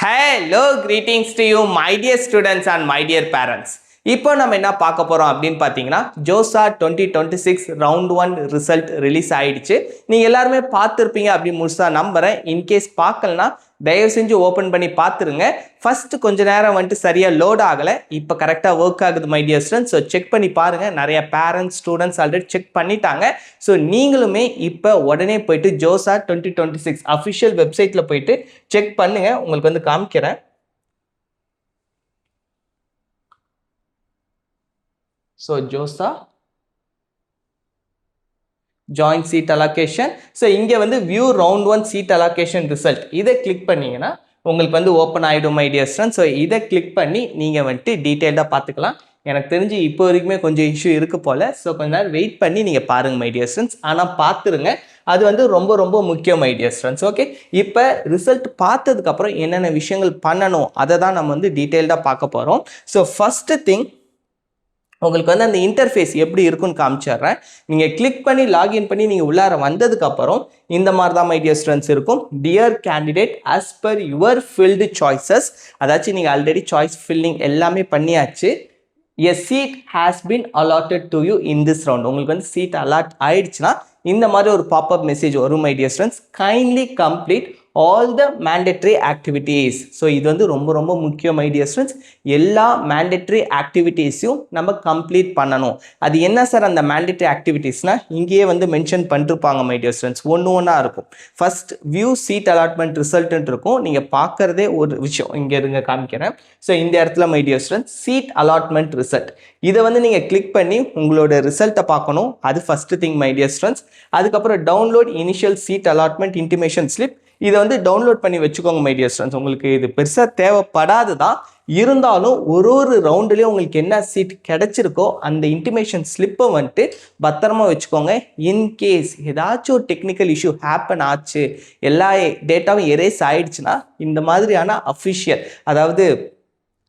Hello, greetings to you, my dear students and my dear parents. இப்போ நம்ம என்ன பார்க்க போறோம் அப்படின்னு பார்த்தீங்கன்னா ஜோசா 2026 ரவுண்ட் 1 ரிசல்ட் ரிலீஸ் ஆயிடுச்சு. நீங்க எல்லாருமே பார்த்துருப்பீங்க அப்படின்னு முழுசா நம்புறேன். இன்கேஸ் பார்க்கலனா தயவு செஞ்சு ஓப்பன் பண்ணி பார்த்துருங்க. ஃபர்ஸ்ட் கொஞ்ச நேரம் வந்துட்டு சரியா லோட் ஆகலை, இப்போ கரெக்டாக ஒர்க் ஆகுது my dear students. So check பண்ணி பாருங்க. நிறைய பேரண்ட்ஸ் ஸ்டூடெண்ட்ஸ் ஆல்ரெடி செக் பண்ணிட்டாங்க. ஸோ நீங்களுமே இப்போ உடனே போயிட்டு ஜோசா 2026 அஃபிஷியல் வெப்சைட்டில் போயிட்டு செக் பண்ணுங்க. உங்களுக்கு வந்து காமிக்கிறேன். So JOSA joint seat allocation. So இங்க வந்து view round 1 seat allocation result இதை கிளிக் பண்ணீங்கன்னா உங்களுக்கு வந்து ஓப்பன் ஆகிடும் மை டியர் ஸ்டூடெண்ட்ஸ். ஸோ இதை கிளிக் பண்ணி நீங்கள் வந்துட்டு டீட்டெயில்டாக பார்த்துக்கலாம். எனக்கு தெரிஞ்சு இப்போ வரைக்குமே கொஞ்சம் இஷ்யூ இருக்கு போல். ஸோ கொஞ்ச நேரம் வெயிட் பண்ணி நீங்கள் பாருங்கள் மை டியர் ஸ்டூடெண்ட்ஸ். ஆனால் பார்த்துருங்க, அது வந்து ரொம்ப ரொம்ப முக்கியம் மை டியர் ஸ்டூடெண்ட்ஸ். ஓகே, இப்போ ரிசல்ட் பார்த்ததுக்கப்புறம் என்னென்ன விஷயங்கள் பண்ணணும் அதை தான் நம்ம வந்து டீட்டெயில்டாக பார்க்க போகிறோம். ஸோ ஃபஸ்ட்டு திங், உங்களுக்கு வந்து அந்த இன்டர்ஃபேஸ் எப்படி இருக்குன்னு காமிச்சிடுறேன். நீங்கள் கிளிக் பண்ணி லாகின் பண்ணி நீங்கள் உள்ளார வந்ததுக்கப்புறம் இந்த மாதிரி தான் மை டியர் ஸ்டூடெண்ட்ஸ் இருக்கும். Dear candidate as per your filled choices, அதாச்சும் நீங்கள் ஆல்ரெடி சாய்ஸ் ஃபில்லிங் எல்லாமே பண்ணியாச்சு. A seat has been allotted to you in this round. உங்களுக்கு வந்து சீட் அலாட் ஆயிடுச்சுன்னா இந்த மாதிரி ஒரு பாப்அப் மெசேஜ் வரும் my dear students. Kindly complete all the mandatory activities. So இது வந்து ரொம்ப ரொம்ப முக்கியம் மை டியர் ஸ்டூடெண்ட்ஸ். எல்லா மேண்டேட்ரி ஆக்டிவிட்டீஸையும் நம்ம கம்ப்ளீட் பண்ணணும். அது என்ன சார் அந்த மேண்டேட்ரி ஆக்டிவிட்டீஸ்னால் இங்கேயே வந்து மென்ஷன் பண்ணிருப்பாங்க மை டியர் ஸ்டூடெண்ட்ஸ். ஒன்றா இருக்கும். ஃபர்ஸ்ட் வியூ சீட் அலாட்மெண்ட் ரிசல்ட்னு இருக்கும். நீங்கள் பார்க்குறதே ஒரு விஷயம் இங்கே இருங்க காமிக்கிறேன். ஸோ இந்த இடத்துல my dear students seat allotment result இதை வந்து நீங்கள் கிளிக் பண்ணி உங்களோட ரிசல்ட்டை பார்க்கணும். அது first thing my dear students. அதுக்கப்புறம் download initial seat allotment intimation slip இதை வந்து டவுன்லோட் பண்ணி வச்சுக்கோங்க மை டியர் ஸ்டூடெண்ட்ஸ். உங்களுக்கு இது பெருசாக தேவைப்படாது தான், இருந்தாலும் ஒரு ரவுண்டுலேயும் உங்களுக்கு என்ன சீட் கிடைச்சிருக்கோ அந்த இன்டிமேஷன் ஸ்லிப்பை வந்துட்டு பத்திரமா வச்சுக்கோங்க. இன்கேஸ் ஏதாச்சும் ஒரு டெக்னிக்கல் இஷ்யூ ஹேப்பன் ஆச்சு, எல்லா டேட்டாவும் எரேஸ் ஆயிடுச்சுன்னா இந்த மாதிரியான அஃபிஷியல், அதாவது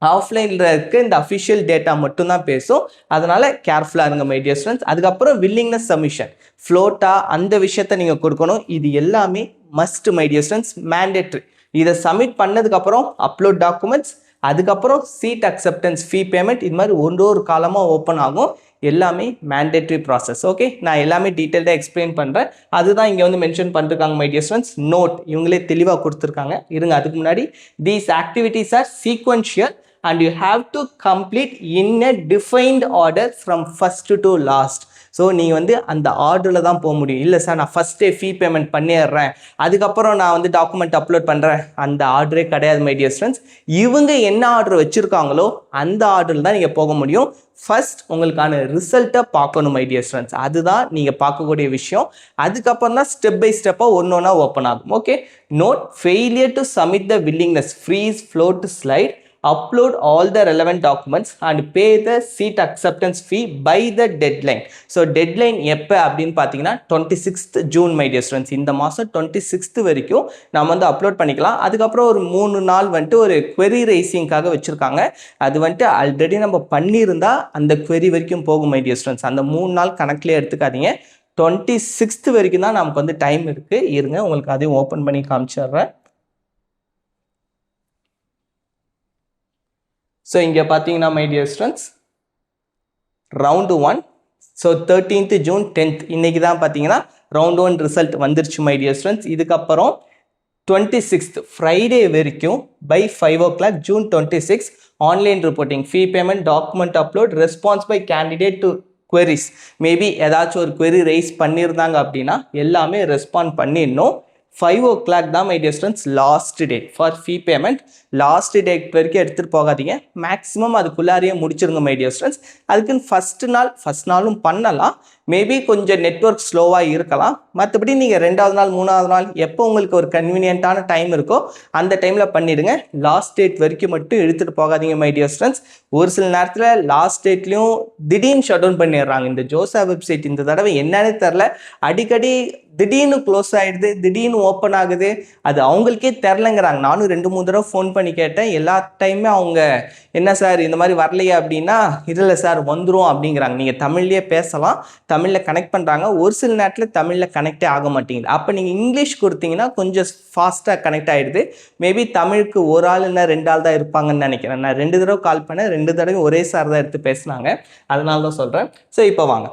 ஆஃப்லைனில் இருக்க இந்த அஃபிஷியல் டேட்டா மட்டும்தான் பேசும். அதனால் கேர்ஃபுல்லாக இருங்க மை டியர் ஸ்டூடெண்ட்ஸ். அதுக்கப்புறம் வில்லிங்னஸ் சப்மிஷன் ஃப்ளோட்டா அந்த விஷயத்தை நீங்கள் கொடுக்கணும். இது எல்லாமே must my dear students, mandatory. இதை சப்மிட் பண்ணதுக்கப்புறம் அப்லோட் டாக்குமெண்ட்ஸ், அதுக்கப்புறம் சீட் அக்செப்டன்ஸ் ஃபீ பேமெண்ட், இது மாதிரி ஒரு காலமாக ஓப்பன் ஆகும். எல்லாமே மேண்டேட்ரி ப்ராசஸ். ஓகே, நான் எல்லாமே டீட்டெயில்டாக எக்ஸ்பிளைன் பண்ணுறேன். அதுதான் இங்கே வந்து மென்ஷன் பண்ணிருக்காங்க மை டியர் ஸ்டூடெண்ட்ஸ். நோட் இவங்களே தெளிவாக கொடுத்துருக்காங்க. இருங்க, அதுக்கு முன்னாடி these activities are sequential and you have to complete in a defined order from first to last. So நீங்கள் வந்து அந்த ஆர்டரில் தான் போக முடியும். இல்லை சார் நான் ஃபஸ்ட்டே ஃபீ பேமெண்ட் பண்ணிடுறேன், அதுக்கப்புறம் நான் வந்து டாக்குமெண்ட் அப்லோட் பண்ணுறேன், அந்த ஆர்டரே கிடையாது மை டியர் ஸ்டூடெண்ட்ஸ். இவங்க என்ன ஆர்டர் வச்சுருக்காங்களோ அந்த ஆர்டரில் தான் நீங்கள் போக முடியும். ஃபர்ஸ்ட் உங்களுக்கான ரிசல்ட்டை பார்க்கணும் மை டியர் ஸ்டூடெண்ட்ஸ். அதுதான் நீங்கள் பார்க்கக்கூடிய விஷயம். அதுக்கப்புறம் தான் ஸ்டெப் பை ஸ்டெப்பாக ஒன்றா ஓப்பன் ஆகும். Okay, note failure to submit the willingness freeze float slide, upload all the relevant documents and pay the seat acceptance fee by the deadline. So deadline எப்போ அப்படின்னு பார்த்தீங்கன்னா 26th June my dear students. இந்த மாதம் 26th வரைக்கும் நம்ம வந்து upload பண்ணிக்கலாம். அதுக்கப்புறம் ஒரு 3 நாள் வந்துட்டு ஒரு query raisingக்காக வச்சுருக்காங்க. அது வந்துட்டு ஆல்ரெடி நம்ம பண்ணியிருந்தா அந்த query வரைக்கும் போகும் மை டியர் ஸ்டூடெண்ட்ஸ். அந்த 3 நாள் கணக்கிலே எடுத்துக்காதீங்க. 26th வரைக்கும் தான் நமக்கு வந்து டைம் இருக்குது. இருங்க, உங்களுக்கு அதையும் ஓப்பன் பண்ணி காமிச்சிடுறேன். ஸோ இங்கே பார்த்தீங்கன்னா my dear students round 1, so 13th June 10th இன்னைக்கு தான் பார்த்தீங்கன்னா ரவுண்ட் 1 ரிசல்ட் வந்துருச்சு மை டியர் ஸ்டூடெண்ட்ஸ். இதுக்கப்புறம் 26th ஃப்ரைடே வரைக்கும் by 5 o'clock June 26 online reporting, fee payment, document upload, response by candidate to queries. Maybe ஏதாச்சும் ஒரு query ரைஸ் பண்ணியிருந்தாங்க அப்படின்னா எல்லாமே ரெஸ்பாண்ட் பண்ணிடணும். 5 o'clock தான் my dear students last date for fee payment. Last date வரைக்கும் எடுத்துகிட்டு போகாதீங்க. மேக்ஸிமம் அதுக்குள்ளாரையே முடிச்சிருங்க மை டியர் ஸ்டூடெண்ட்ஸ். அதுக்குன்னு ஃபஸ்ட் நாளும் பண்ணலாம். மேபி கொஞ்சம் நெட்வொர்க் ஸ்லோவாக இருக்கலாம். மற்றபடி நீங்கள் 2வது நாள் 3வது நாள் எப்போ உங்களுக்கு ஒரு கன்வீனியன்ட்டான டைம் இருக்கோ அந்த டைமில் பண்ணிவிடுங்க. லாஸ்ட் டேட் வரைக்கும் மட்டும் எடுத்துகிட்டு போகாதீங்க மை டியர் ஸ்டூடெண்ட்ஸ். ஒரு சில நேரத்தில் லாஸ்ட் டேட்லேயும் திடீர்னு ஷட் டவுன் பண்ணிடுறாங்க. இந்த ஜோசா வெப்சைட் இந்த தடவை என்னன்னு தெரில, அடிக்கடி திடீர்னு க்ளோஸ் ஆகிடுது, திடீர்னு ஓப்பன் ஆகுது. அது அவங்களுக்கே தெரிலங்கிறாங்க. நானும் 2-3 தடவை ஃபோன் பண்ணி கேட்டேன். எல்லா டைமே அவங்க என்ன சார் இந்த மாதிரி வரலையா அப்படின்னா, இல்லை சார் வந்துடும் அப்படிங்கிறாங்க. நீங்கள் தமிழ்லேயே பேசலாம், தமிழில் கனெக்ட் பண்ணுறாங்க, ஒரு சில நேரத்தில் தமிழில் கனெக்டே ஆக மாட்டேங்குது. அப்போ நீங்கள் இங்கிலீஷ் கொடுத்தீங்கன்னா கொஞ்சம் ஃபாஸ்ட்டாக கனெக்ட் ஆகிடுது. மேபி தமிழுக்கு ஒரு ஆள் இல்லை 2 ஆள் தான் இருப்பாங்கன்னு நினைக்கிறேன். நான் 2 தடவை கால் பண்ணேன், 2 தடவை ஒரே சார் தான் எடுத்து பேசினாங்க, அதனால தான் சொல்கிறேன். ஸோ இப்போ வாங்க.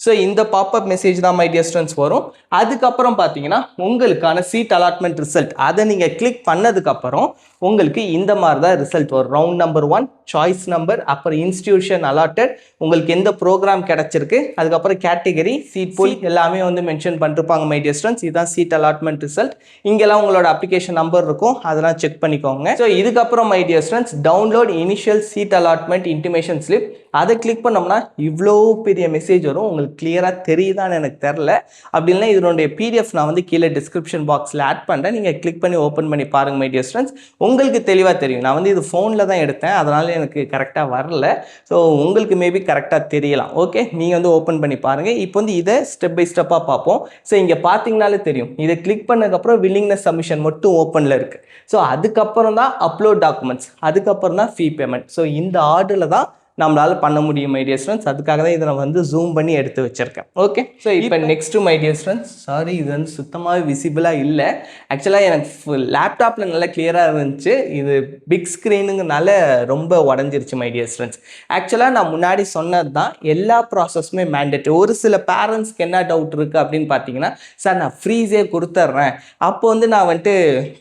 ஸோ இந்த பாப்அப் மெசேஜ் தான் மை டியர் ஸ்டூடெண்ட்ஸ் வரும். அதுக்கப்புறம் பார்த்தீங்கன்னா உங்களுக்கான சீட் அலாட்மெண்ட் ரிசல்ட் அதை நீங்கள் கிளிக் பண்ணதுக்கப்புறம் உங்களுக்கு இந்த மாதிரி தான் ரிசல்ட் வரும். ரவுண்ட் நம்பர் 1, சாய்ஸ் நம்பர், அப்புறம் இன்ஸ்டிடியூஷன் அலாட்டட், உங்களுக்கு எந்த ப்ரோக்ராம் கிடச்சிருக்கு, அதுக்கப்புறம் கேட்டகரி, சீட் பூல் எல்லாமே வந்து மென்ஷன் பண்ணிருப்பாங்க மை டியர் ஸ்டூடெண்ட்ஸ். இதுதான் சீட் அலாட்மெண்ட் ரிசல்ட். இங்கெல்லாம் உங்களோட அப்ளிகேஷன் நம்பர் இருக்கும், அதெல்லாம் செக் பண்ணிக்கோங்க. ஸோ இதுக்கப்புறம் my dear students download initial seat allotment intimation slip, அதை கிளிக் பண்ணோம்னா இவ்வளோ பெரிய மெசேஜ் வரும். உங்களுக்கு கிளியராக தெரியுதான்னு எனக்கு தெரில. அப்படி இல்லைனா இதனுடைய பிடிஎஃப் நான் வந்து கீழே டிஸ்கிரிப்ஷன் பாக்ஸில் ஆட் பண்ணுறேன், நீங்கள் கிளிக் பண்ணி ஓப்பன் பண்ணி பாருங்க மை டியர் ஸ்டூடெண்ட்ஸ். உங்களுக்கு தெளிவாக தெரியும். நான் வந்து இது ஃபோனில் தான் எடுத்தேன், அதனால எனக்கு கரெக்டாக வரல. ஸோ உங்களுக்கு மேபி கரெக்டாக தெரியலாம். ஓகே, நீங்கள் வந்து ஓப்பன் பண்ணி பாருங்கள். இப்போ வந்து இதை ஸ்டெப் பை ஸ்டெப்பாக பார்ப்போம். ஸோ இங்கே பார்த்தீங்கனாலே தெரியும், இதை கிளிக் பண்ணதுக்கப்புறம் வில்லிங்னஸ் சப்மிஷன் மட்டும் ஓப்பனில் இருக்குது. ஸோ அதுக்கப்புறம் தான் அப்லோட் டாக்குமெண்ட்ஸ், அதுக்கப்புறம் தான் ஃபீ பேமெண்ட். ஸோ இந்த ஆர்டரில் தான் நம்மளால பண்ண முடியும் மை டியர் ஸ்டூடெண்ட்ஸ். அதுக்காக தான் இதை நான் வந்து ஜூம் பண்ணி எடுத்து வச்சிருக்கேன். ஓகே, ஸோ இப்போ next my dear students, sorry இது வந்து சுத்தமாக விசிபிளாக இல்லை. ஆக்சுவலாக எனக்கு லேப்டாப்பில் நல்லா கிளியராக இருந்துச்சு, இது பிக் ஸ்க்ரீனுங்கனால ரொம்ப உடஞ்சிருச்சு மை டியர் ஸ்டூடெண்ட்ஸ். ஆக்சுவலாக நான் முன்னாடி சொன்னது தான், எல்லா ப்ராசஸுமே மேண்டேட்ரி. ஒரு சில பேரண்ட்ஸ்க்கு என்ன டவுட் இருக்குது அப்படின்னு பார்த்தீங்கன்னா, சார் நான் ஃப்ரீஸே கொடுத்துட்றேன், அப்போ வந்து நான் வந்துட்டு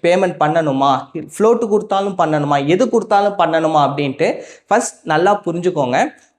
பேமெண்ட் பண்ணணுமா, ஃப்ளோட்டு கொடுத்தாலும் பண்ணணுமா, எது கொடுத்தாலும் பண்ணணுமா அப்படின்ட்டு ஃபஸ்ட் நல்லா புரிஞ்சுக்கோங்க.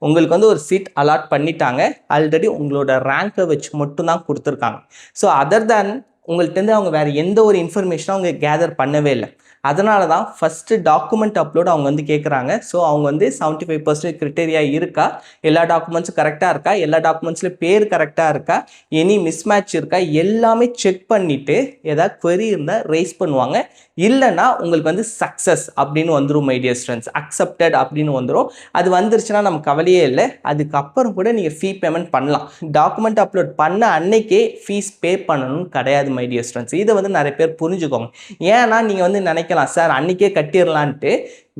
உங்களுக்கு வந்து ஒரு சீட் அலாட் பண்ணிட்டாங்க, ஆல்ரெடி உங்களோட ரேங்கை வச்சு மட்டும்தான் கொடுத்துருக்காங்க. ஸோ அதர் தேன் உங்கள்கிட்ட அவங்க வேறு எந்த ஒரு இன்ஃபர்மேஷனும் அவங்க கேதர் பண்ணவே இல்லை. அதனால தான் ஃபஸ்ட்டு டாக்குமெண்ட் அப்லோட் அவங்க வந்து கேட்குறாங்க. ஸோ அவங்க வந்து 75% கிரிட்டேரியா இருக்கா, எல்லா டாக்குமெண்ட்ஸும் கரெக்டாக இருக்கா, எல்லா டாக்குமெண்ட்ஸ்லேயும் பேர் கரெக்டாக இருக்கா, எனி மிஸ்மேட்ச் இருக்கா, எல்லாமே செக் பண்ணிவிட்டு ஏதாவது query இருந்தால் ரைஸ் பண்ணுவாங்க. இல்லைன்னா உங்களுக்கு வந்து சக்ஸஸ் அப்படின்னு வந்துடும் மை டியர் ஸ்டூடெண்ட்ஸ், அக்செப்டட் அப்படின்னு வந்துடும். அது வந்துருச்சுன்னா நமக்கு கவலையே இல்லை, அதுக்கப்புறம் கூட நீங்கள் ஃபீ பேமெண்ட் பண்ணலாம். டாக்குமெண்ட் அப்லோட் பண்ண அன்னைக்கே ஃபீஸ் பே பண்ணணும்னு கிடையாது மை டியர் ஸ்டூடெண்ட்ஸ். இதை வந்து நிறைய பேர் புரிஞ்சுக்கோங்க. ஏன்னா நீங்கள் வந்து நினைக்கலாம் சார் அன்றைக்கே கட்டிடலான்ட்டு,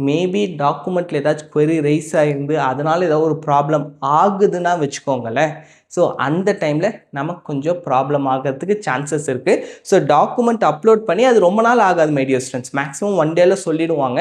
மேபி டாக்குமெண்ட்டில் ஏதாச்சும் query ரைஸ் ஆகிருந்து அதனால் ஏதாவது ஒரு ப்ராப்ளம் ஆகுதுன்னா வச்சுக்கோங்களேன். ஸோ அந்த டைமில் நமக்கு கொஞ்சம் ப்ராப்ளம் ஆகிறதுக்கு சான்சஸ் இருக்குது. ஸோ டாக்குமெண்ட் அப்லோட் பண்ணி அது ரொம்ப நாள் ஆகாது மை டியர் ஸ்டூடெண்ட்ஸ், மேக்ஸிமம் 1 டேல சொல்லிடுவாங்க.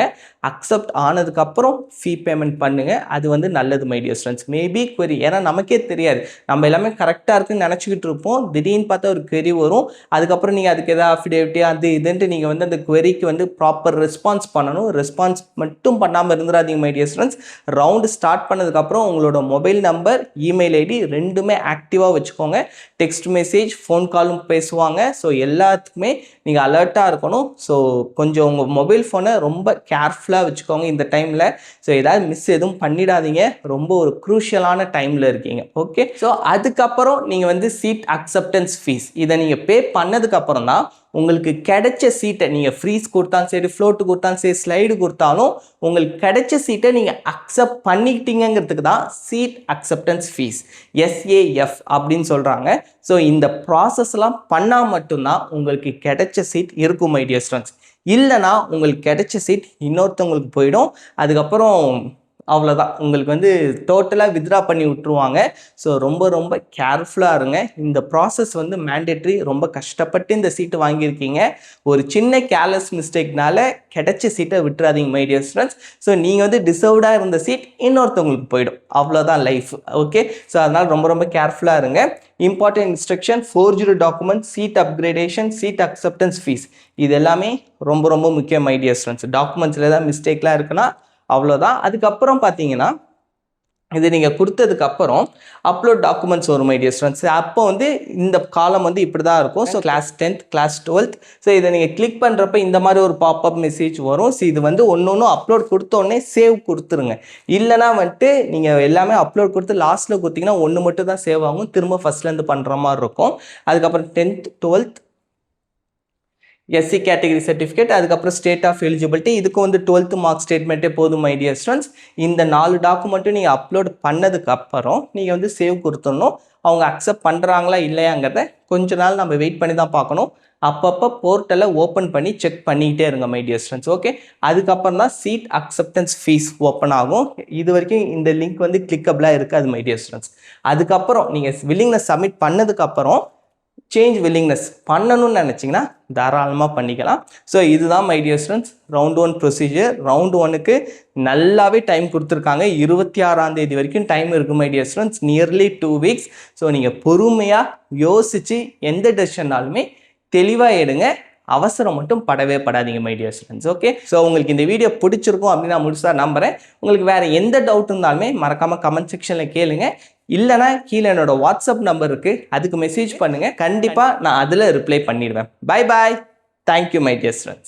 அக்செப்ட் ஆனதுக்கப்புறம் ஃபீ பேமெண்ட் பண்ணுங்கள், அது வந்து நல்லது my dear students. Maybe query, ஏன்னா நமக்கே தெரியாது, நம்ம எல்லாமே கரெக்டாக இருக்குன்னு நினச்சிக்கிட்டு இருப்போம், திடீர்னு பார்த்தா ஒரு query வரும். அதுக்கப்புறம் நீங்கள் அதுக்கு எதாவது அஃபிடேவிட்டி அது இதுன்ட்டு நீங்கள் வந்து அந்த queryக்கு வந்து ப்ராப்பர் ரெஸ்பான்ஸ் பண்ணணும். ரெஸ்பான்ஸ் மட்டும் பண்ணாமல் இருந்துடாதீங்க my dear students. Round start பண்ணதுக்கப்புறம் உங்களோட மொபைல் நம்பர், இமெயில் ஐடி ரெண்டுமே ஆக்டிவாக வச்சுக்கோங்க. டெக்ஸ்ட் மெசேஜ், ஃபோன் காலும் பேசுவாங்க. ஸோ எல்லாத்துக்குமே நீங்கள் அலர்ட்டாக இருக்கணும். ஸோ கொஞ்சம் உங்கள் மொபைல் ஃபோனை ரொம்ப கேர்ஃபுல்லாக வச்சுக்கோங்க இந்த டைமில். ஸோ ஏதாவது மிஸ் எதுவும் பண்ணிடாதீங்க, ரொம்ப ஒரு க்ரூஷியலான டைமில் இருக்கீங்க. ஓகே, ஸோ அதுக்கப்புறம் நீங்கள் வந்து சீட் அக்செப்டன்ஸ் ஃபீஸ் இதை நீங்கள் பே பண்ணதுக்கப்புறம் தான் உங்களுக்கு கிடைச்ச சீட்டை, நீங்கள் ஃப்ரீஸ் கொடுத்தாலும் சரி, ஃப்ளோட்டு கொடுத்தாலும் சரி, ஸ்லைடு கொடுத்தாலும் உங்களுக்கு கிடைச்ச சீட்டை நீங்கள் அக்செப்ட் பண்ணிக்கிட்டீங்கிறதுக்கு தான் சீட் அக்செப்டன்ஸ் ஃபீஸ், SAF அப்படின்னு சொல்கிறாங்க. ஸோ இந்த ப்ராசஸ்லாம் பண்ணால் மட்டும்தான் உங்களுக்கு கிடைச்ச சீட் இருக்கும் மை டியர் ஸ்டூடெண்ட்ஸ். இல்லைனா உங்களுக்கு கிடைச்ச சீட் இன்னொருத்தவங்களுக்கு போயிடும். அதுக்கப்புறம் அவ்வளோதான், உங்களுக்கு வந்து டோட்டலாக வித்ரா பண்ணி விட்டுருவாங்க. ஸோ ரொம்ப ரொம்ப கேர்ஃபுல்லாக இருங்க. இந்த ப்ராசஸ் வந்து மேண்டேட்ரி. ரொம்ப கஷ்டப்பட்டு இந்த சீட்டு வாங்கியிருக்கீங்க, ஒரு சின்ன கேர்லெஸ் மிஸ்டேக்னால கிடைச்ச சீட்டை விட்டுறாதீங்க மை டியர் ஸ்டூடெண்ட்ஸ். ஸோ நீங்கள் வந்து டிசர்வ்டாக இருந்த சீட் இன்னொருத்தவங்களுக்கு போயிடும், அவ்வளோதான் லைஃப். ஓகே, ஸோ அதனால் ரொம்ப ரொம்ப கேர்ஃபுல்லாக இருங்க. Important instruction, forged document, seat upgradation, seat acceptance fees, இது எல்லாமே ரொம்ப ரொம்ப முக்கியம் மை டியர் ஸ்டூடெண்ட்ஸ். டாக்குமெண்ட்ஸில் ஏதாவது மிஸ்டேக்லாம் இருக்குன்னா அவ்வளோதான். அதுக்கப்புறம் பார்த்தீங்கன்னா இது நீங்கள் கொடுத்ததுக்கப்புறம் அப்லோட் டாக்குமெண்ட்ஸ் வரும் மை டியர் ஸ்டூடெண்ட்ஸ். அப்போ வந்து இந்த காலம் வந்து இப்படி தான் இருக்கும். So class 10th, class 12th. So இதை நீங்கள் கிளிக் பண்ணுறப்ப இந்த மாதிரி ஒரு பாப்அப் மெசேஜ் வரும். ஸோ இது வந்து ஒன்று அப்லோட் கொடுத்தோடனே சேவ் கொடுத்துருங்க. இல்லைனா வந்துட்டு நீங்கள் எல்லாமே அப்லோட் கொடுத்து லாஸ்ட்டில் கொடுத்தீங்கன்னா ஒன்று மட்டும் தான் சேவ் ஆகும், திரும்ப ஃபஸ்ட்லேருந்து பண்ணுற மாதிரி இருக்கும். அதுக்கப்புறம் 10th, 12th SC category certificate, அதுக்கப்புறம் ஸ்டேட் ஆஃப் எலிஜிபிலிட்டி, இதுக்கு வந்து 12th மார்க் ஸ்டேட்மெண்ட்டே போதும் மை டியர் ஸ்டூடெண்ட்ஸ். இந்த 4 டாக்குமெண்ட்டும் நீங்கள் அப்லோட் பண்ணதுக்கு அப்புறம் நீங்கள் வந்து சேவ் கொடுத்துடணும். அவங்க அக்செப்ட் பண்ணுறாங்களா இல்லையாங்கிறத கொஞ்ச நாள் நம்ம வெயிட் பண்ணி தான் பார்க்கணும். அப்பப்போ போர்ட்டலை ஓப்பன் பண்ணி செக் பண்ணிக்கிட்டே இருங்க மை டியர் ஸ்டூடெண்ட்ஸ். ஓகே, அதுக்கப்புறம் தான் சீட் அக்செப்டன்ஸ் ஃபீஸ் ஓப்பன் ஆகும். இது வரைக்கும் இந்த லிங்க் வந்து கிளிக்கபிளாக இருக்காது மை டியர் ஸ்டூடெண்ட்ஸ். அதுக்கப்புறம் நீங்கள் வில்லிங்னஸ் சப்மிட் பண்ணதுக்கப்புறம் சேஞ்ச் வில்லிங்னஸ் பண்ணணும்னு நினச்சிங்கன்னா தாராளமாக பண்ணிக்கலாம். ஸோ இதுதான் my dear students round 1 procedure. Round 1க்கு நல்லாவே டைம் கொடுத்துருக்காங்க. 26ஆம் தேதி வரைக்கும் டைம் இருக்குது my dear students, nearly 2 weeks. So நீங்கள் பொறுமையாக யோசித்து எந்த டெசிஷன்னாலுமே தெளிவாக எடுங்க, அவசரம் மட்டும் படவே படாதீங்க my dear students. Okay, so உங்களுக்கு இந்த வீடியோ பிடிச்சிருக்கும் அப்படின்னு நான் முழுசாக நம்புகிறேன். உங்களுக்கு வேறு எந்த டவுட் இருந்தாலுமே மறக்காமல் கமெண்ட் செக்ஷனில் கேளுங்க. இல்லைனா கீழே என்னோட வாட்ஸ்அப் நம்பர் இருக்குது, அதுக்கு மெசேஜ் பண்ணுங்கள். கண்டிப்பாக நான் அதில் ரிப்ளை பண்ணிடுவேன். Bye bye, thank you my dear students.